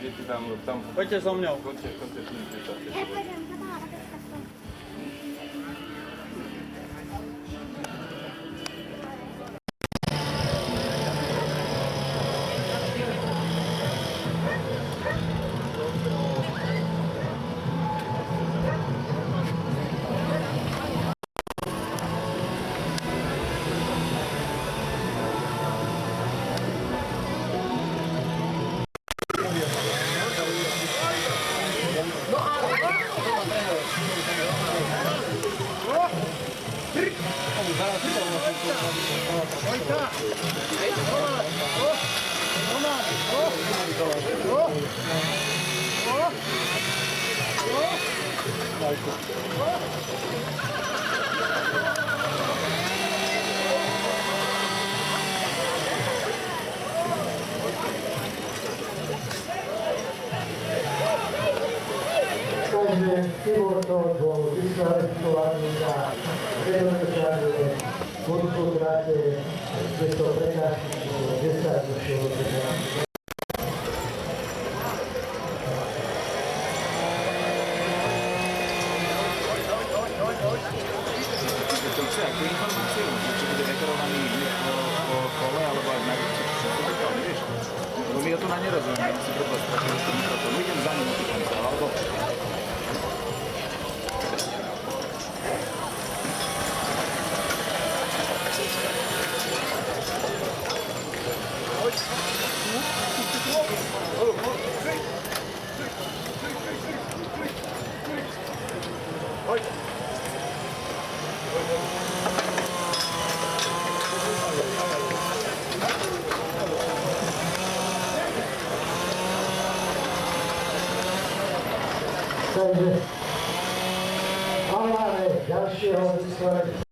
deti tam... Poďte so mňou. Chodte s nimi, prípadte. Ja pôjdem, potom ale takto. Takže Tibor to bol diskvalifikovaný za predošľanie kurzu tráte, že to prekážky bolo 10 do 6. Akú informáciu? Či bude veterovaný po kole, alebo aj na všetko, vieš? Lebo my o to nerozumieme, ja si preto strašil s tým mikrofónom. Idem za ním opýtam sa, alebo... Takže máme ďalšieho diskvalifikačného.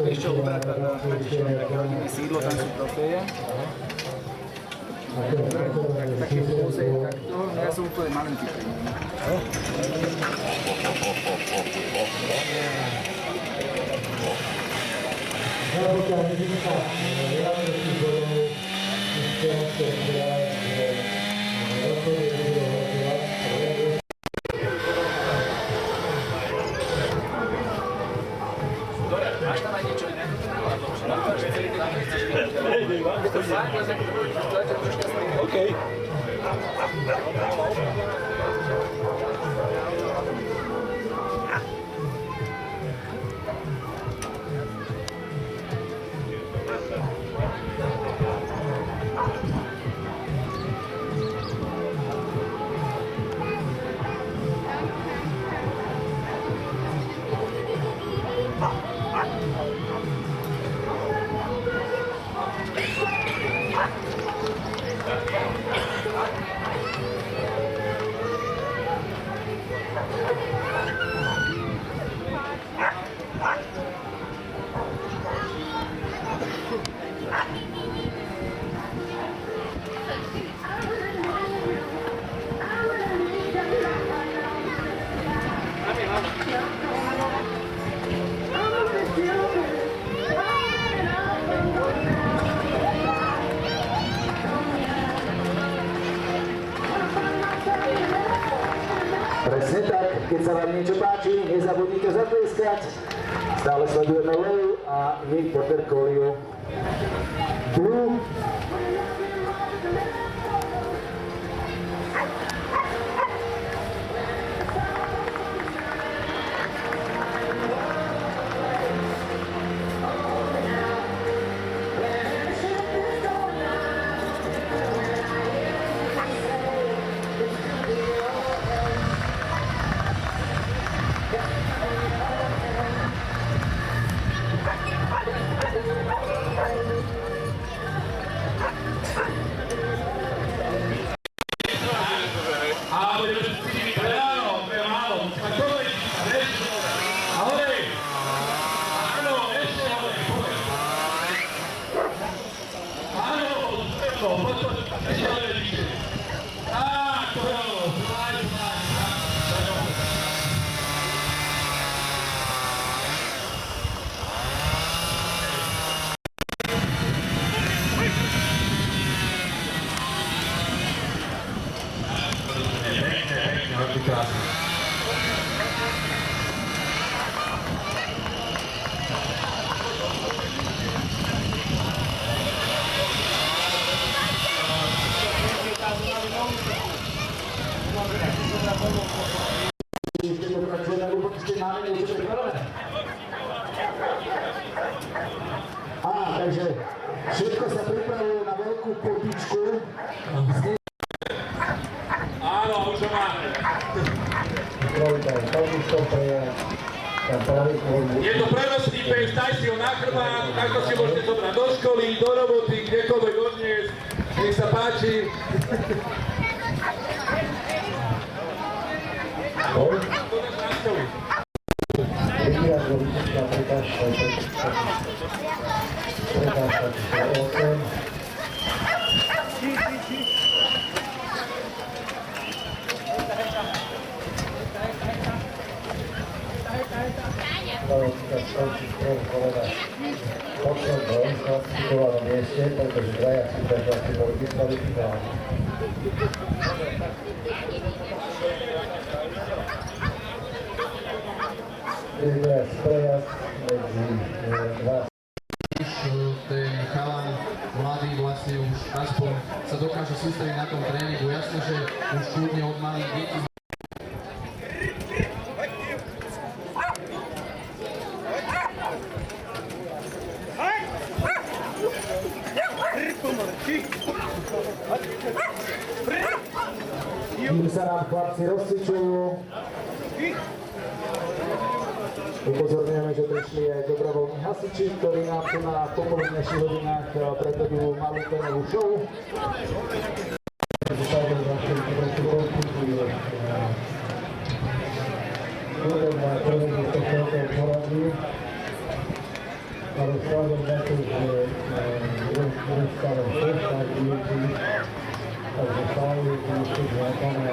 Ešte uberať na také rodinné sídlo, tam sú trofeje. Také pôze, takto. No ja som úplne malinký pri ním. Máš tam aj niečo iné? OK. keď sa vám niečo páči, nezabudnite zatlieskať. Stále sledujeme Leu a Nick Portercolio. Blue. Takže všetko sa pripravuje na veľkú potičku. Áno, už ho máme. Je to prenosný pes, daj si ho na chrbát, takto si môžete zobrať do školy, do roboty, kdekoľvek odniesť. Nech sa páči. Na mieste, pretože dvaja súťažiaci boli diskvalifikovaní. Je teraz prejazd medzi vás. Ten chalan mladý vlastne už aspoň sa dokáže sústrediť na tom tréningu. Jasne, že už kľudne od malých detí. Kým sa nám chlapci rozcvičujú, upozorňujeme, že prišli aj dobrovoľní hasiči, ktorí nám tu na popoludnejších hodinách predvedú malú tenovú show. Ale vzhľadom na to, že bude stále cesta, takže stále je to ešte zlákané.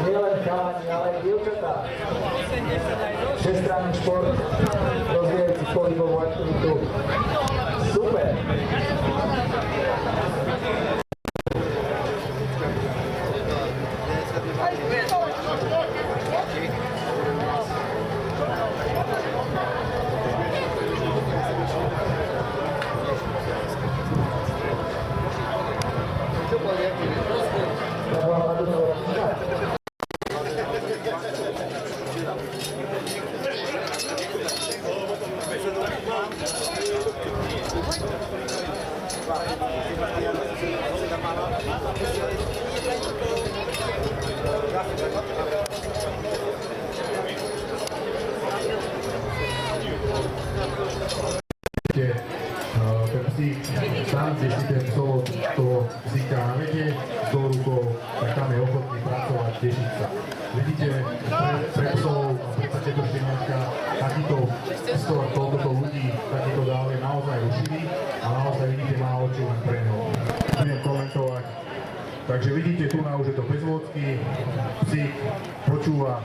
Nielen chalani, ale aj dievčatá. Všestranný šport, rozvíjajúci pohybovú aktivitu. Super! Pepsi tam, kde si ten psovod toho psíka navedie s tou rukou, tak tam je ochotný pracovať, tešiť sa. Vidíte, pre psov a pre takéto šteniatka takýto skôr toľko ľudí, takýto dáv je naozaj rušivý a naozaj vidíte, má oči len pre ňou. Budem komentovať. Takže vidíte, tu na už je to bezvodský, psík počúva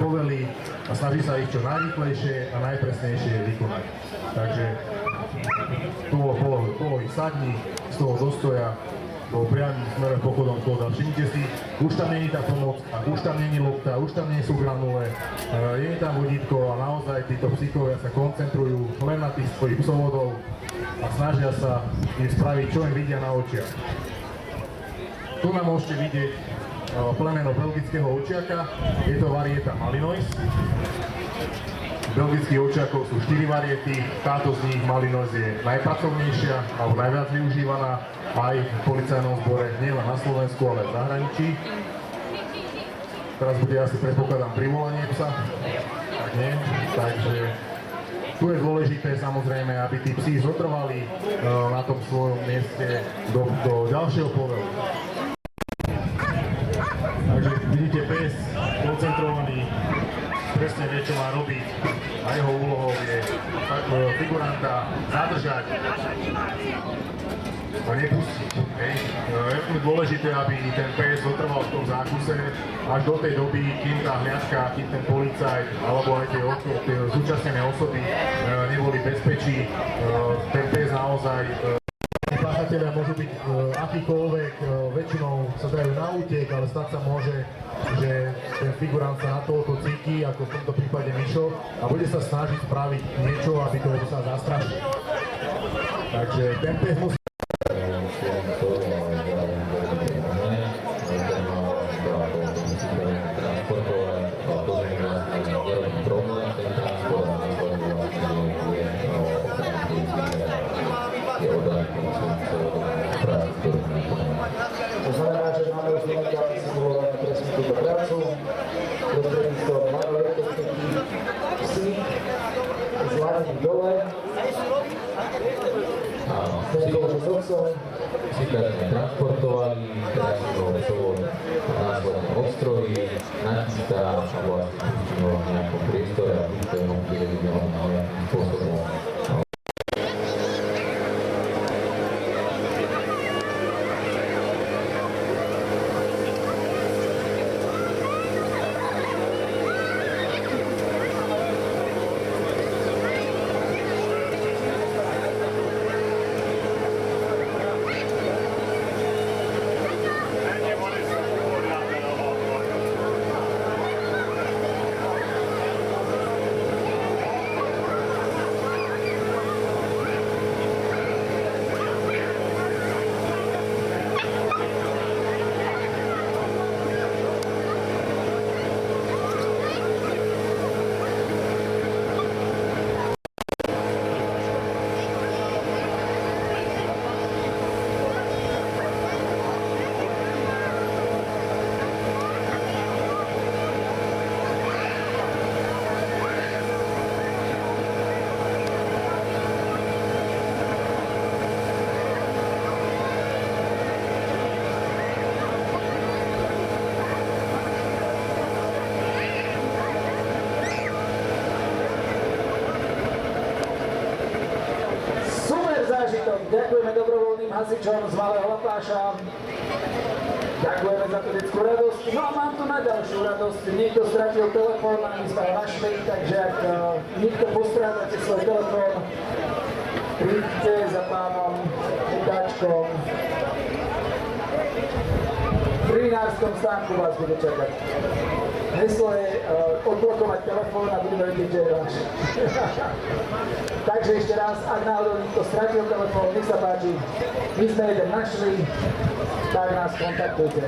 povely a snaží sa ich čo najrýchlejšie a najpresnejšie vykonať. Takže tu bolo ich sadní, z toho dostoja, bol priamým smerom pochodom kóda. Všimnite si, už tam nie je tá pomoc, a už tam nie je lopta, už tam nie sú granule, je tam vodítko a naozaj títo psíkovia sa koncentrujú len na tých svojich psovodov a snažia sa im spraviť, čo im vidia na očiach. Tu nám môžete vidieť plemeno belgického ovčiaka, je to varieta Malinois. Belgických ovčiakov sú 4 variety, táto z nich Malinois je najpracovnejšia alebo najviac využívaná aj v policajnom zbore, nielen na Slovensku, ale v zahraničí. Teraz bude asi, predpokladám, privolanie psa, tak nie, takže tu je dôležité samozrejme, aby tí psi zotrvali na tom svojom mieste do ďalšieho povelu. Takže vidíte, pes koncentrovaný, presne vie, čo má robiť a jeho úlohou je figuranta zadržať a nepustiť. Je dôležité, aby ten pes zotrval v tom zákuse až do tej doby, kým tá hliadka, kým ten policajt alebo aj tie zúčastnené osoby neboli v bezpečí. Ten pes naozaj páchatelia môžu byť akýkoľvek, väčšinou sa dajú na útek, ale stať sa môže, že ten figurant sa na tohoto cíti, ako v tomto prípade Mišo, a bude sa snažiť spraviť niečo, aby toho sa zastrašil. Takže ten pes musí... To znamená, že máme už momentálne simulovanú presne túto prácu, prostredníctvom elektrických psí, zvládaním dole, tenkože s obsom. Psíka sme transportovali, teraz bol psovod následne odstrojí, nachystá a vlastne v nejakom priestore a systému, kde vidíme nejakým spôsobom. Ďakujeme dobrovoľným hasičom z Malého Lapáša. Ďakujeme za tú detskú radosť. No a mám tu na ďalšiu radosť. Niekto stratil telefón a my sme ho našli, takže ak niekto postrádate svoj telefón, príďte za pánom Chudáčkom. V vinárskom stánku vás bude čakať. Heslo je odblokovať telefón a budeme vedieť, že je váš. Takže ešte raz, ak náhodou niekto stratil telefón, nech sa páči, my sme jeden našli, tak nás kontaktujte.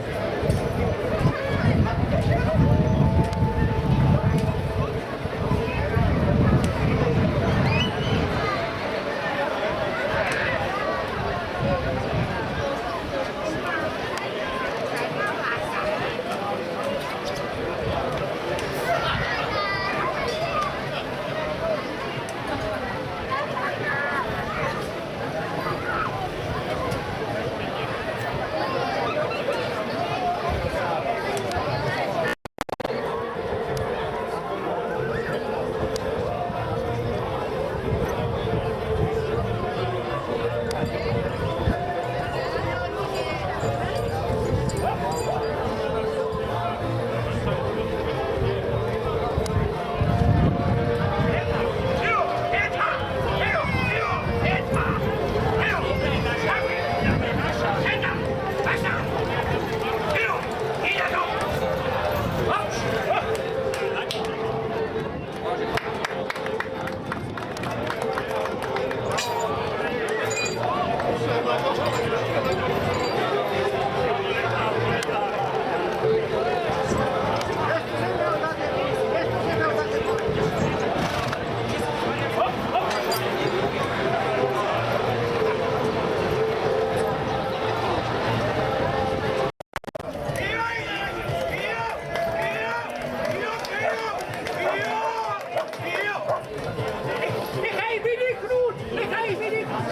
Nechaj vydýchnuť! Nechaj vydýchnuť!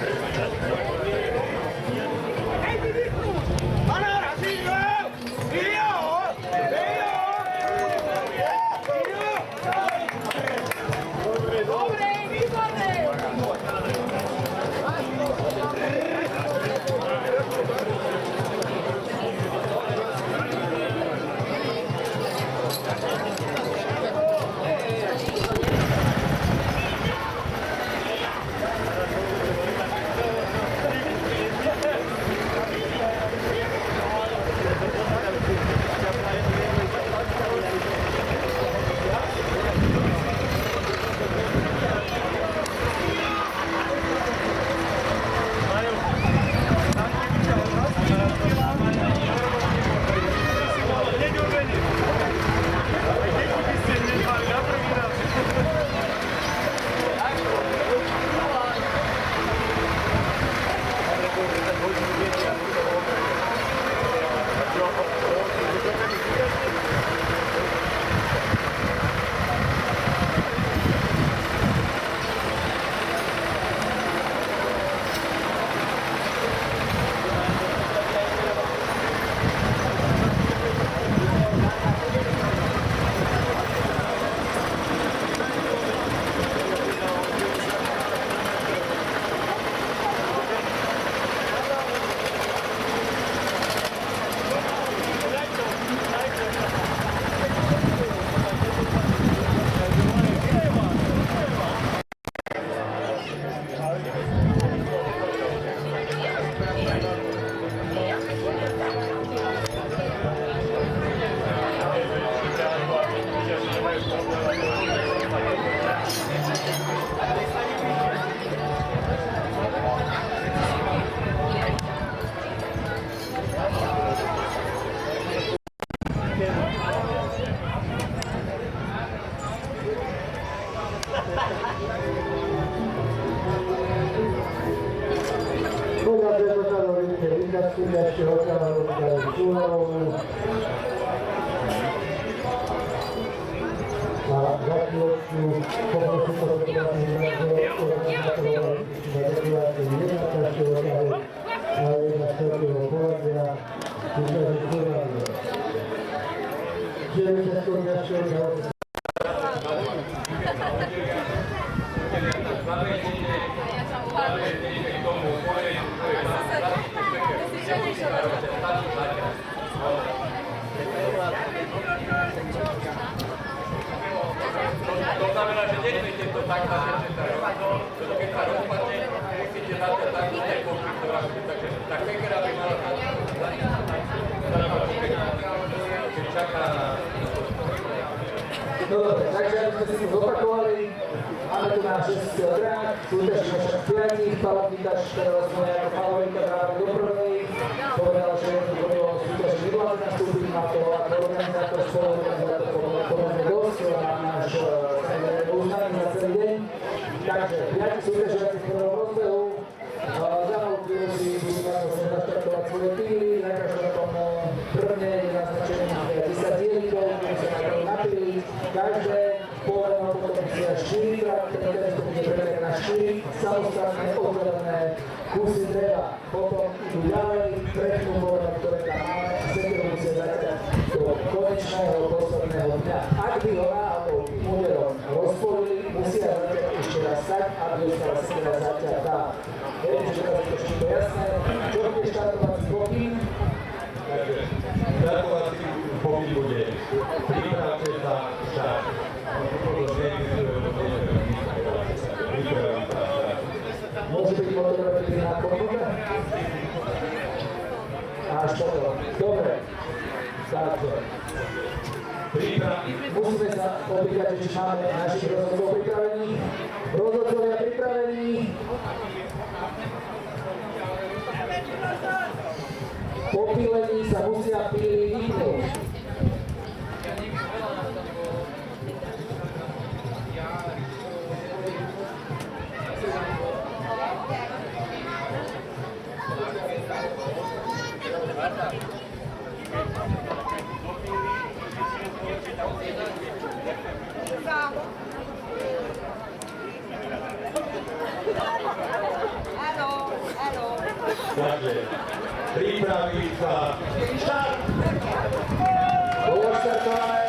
Nechaj vydýchnuť! Ano, razíš! Dobre, výborné! To znamená, že nesmiete to tak načítať. Keď sa rozpadne, musíte na to tak pokryť to vaše. Takže tá kekera by mala keď čaká na... Dobre, takže aby sme si zopakovali, máme tu náš 6. drák, súťažíme však 5 palovníkač, ktorého sme ako palovníka dávali do prvej. Povedala, že je to súťaž nevládne nastúpiť, má to ako organizátor, spoluorganizátor, pomerne dosť, má náš uznaný na celý deň. Takže 5 súťažiaci v prvom rozbehu, za novú chvíľu si budú naštartovať svoje týmy, na každom tom prvne je naznačených 10 dielikov, ktoré sa na to napili. Každé povedal potom si až 4 krát, teraz to bude preberené na 4 samostatné oddelené kusy dreva. Potom idú ďalej, tretinu povedal, ktoré tam máme a sektor musia zatiaľ do konečného posledného dňa. Ak by ho náhodou tým úderom rozpolili, musia zatiaľ ešte raz tak, aby ostala sektora zatiaľ tá. Viete, že teraz je to všetko jasné. Čo bude štartovací pokyn? Štartovací pokyn bude. Pripravte sa štart. Môže byť fotografii na komputer? Až potom. Dobre. Takže. Musíme sa opýtať, či máme našich rozhodcov pripravených. Rozhodcovia pripravení. Popílení sa musia píli vypnúť. Takže prípravy sa štart! Bolo štartované.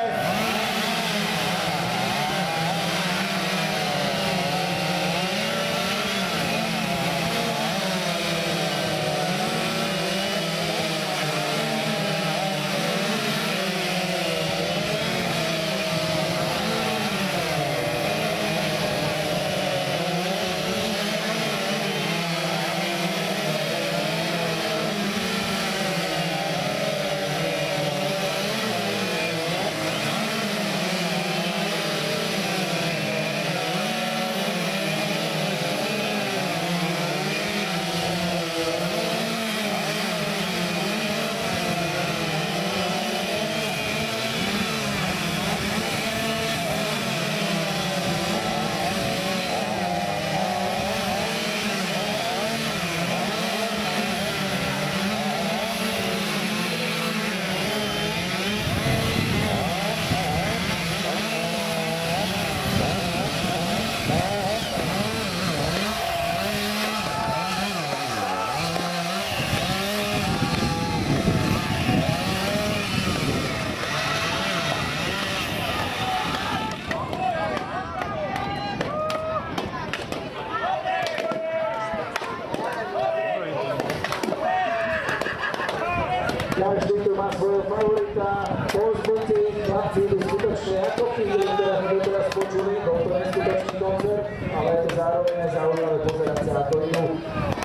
Každý tu má svojho favorita, povzbudci, chlapci idú skutočne ako chvíli, ktoré sme doteraz počuli, bol to neskutočný koncert, ale je to zároveň aj zaujímavé pozerať sa ako inú.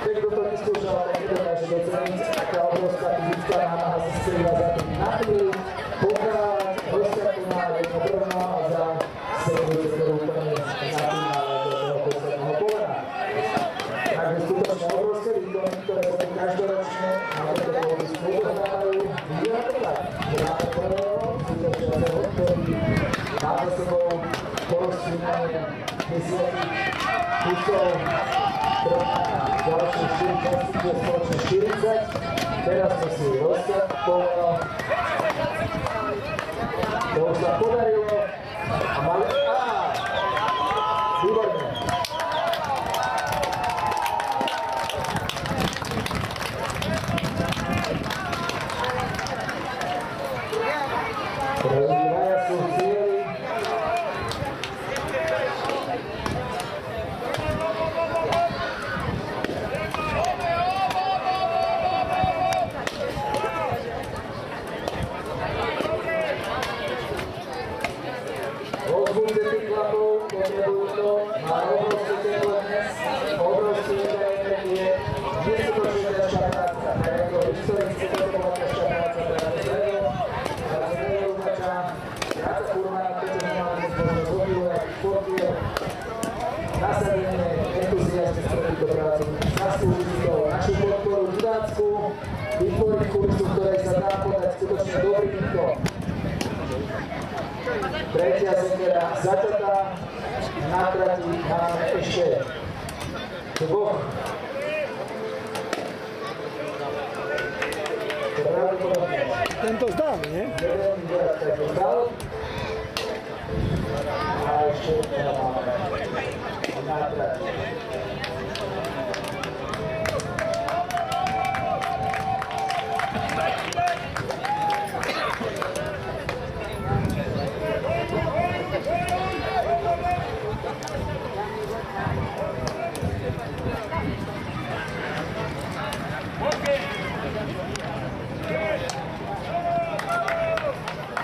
Keď kto to vyskúšal, tak nedokáže doceniť, aká obrovská fyzická námaha sa skrýva za tým na chvíli, pokrávať, rozťahnúť jedno brvno a za srdce, ktorú úplne napínala do toho posledného kolena. Takže skutočne obrovské výkony, ktoré sa tu každoročne na toto pôvodisku odohrávajú. Vidíme to tak, že máme prvého, skutočne sa odporí, má za sebou porozstínanie 10 kusov, ďalších 4 častíce, spoločne 40. Teraz sme si rozťahovali. To už sa podarilo a mali... Výborné. Dvaja sú v cieli. Rozbudze tých chlapov, potrebujú to, má obrovský teplo dnes, obrovský energie, neskutočne ťažká práca, tak ako historicky to bola ťažká práca pre nás zrejme. Práca Furmana, pretože máme dnes možno zhodilé, športier, nasadenie, entuziasmus pre túto prácu, zaslúži si to našu podporu divácku, vytvoriť kulisu, ktorej sa dá podať skutočne dobrý výkon. Tretia sekera začatá, na trati máme ešte dvoch. Pravdepodobne. Tento zdal, nie? Jeden výraz tento zdal. A ešte máme na trati.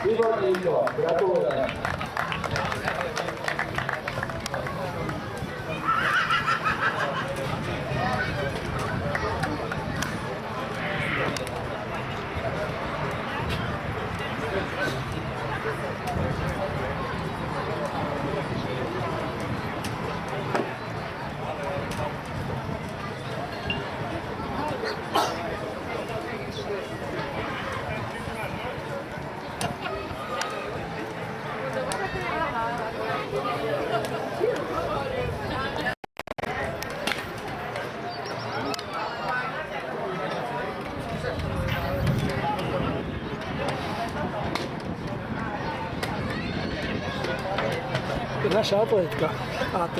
Výborný výkon, gratulujem. Naša atletka. AT.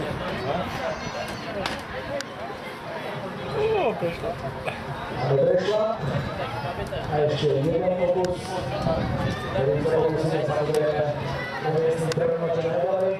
Ale prešla. A ešte jeden pokus, ktorým sa pokusíme samozrejme umiestniť prvno čo najďalej.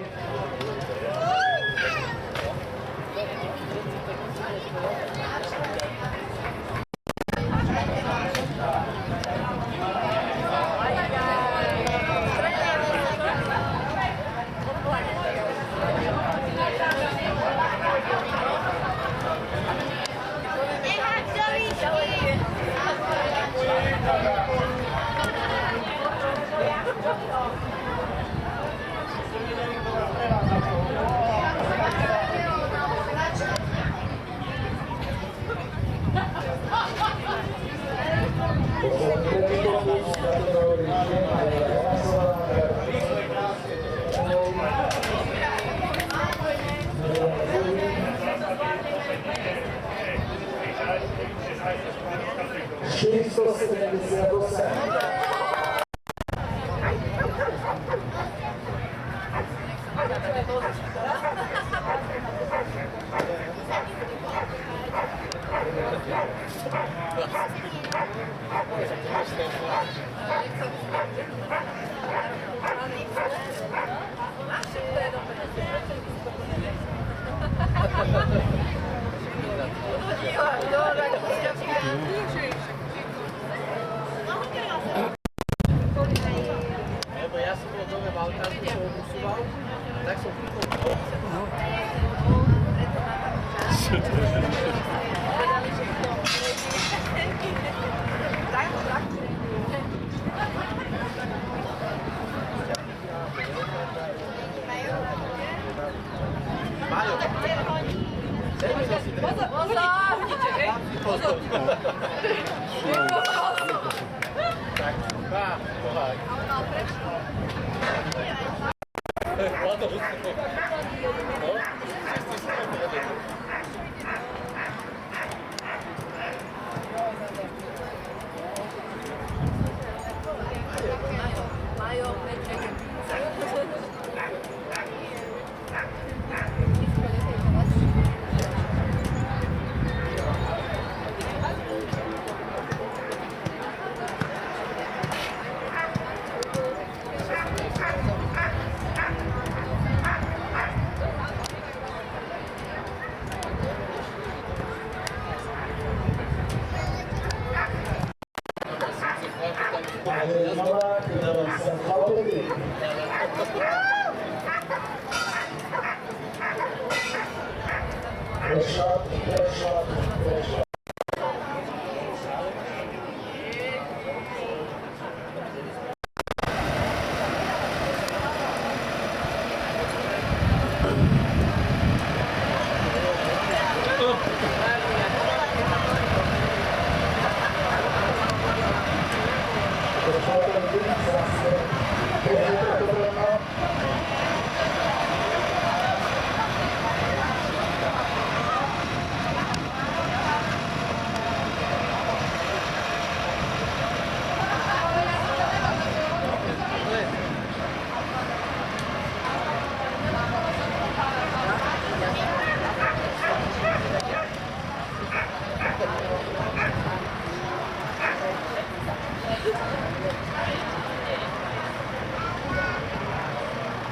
Prešla.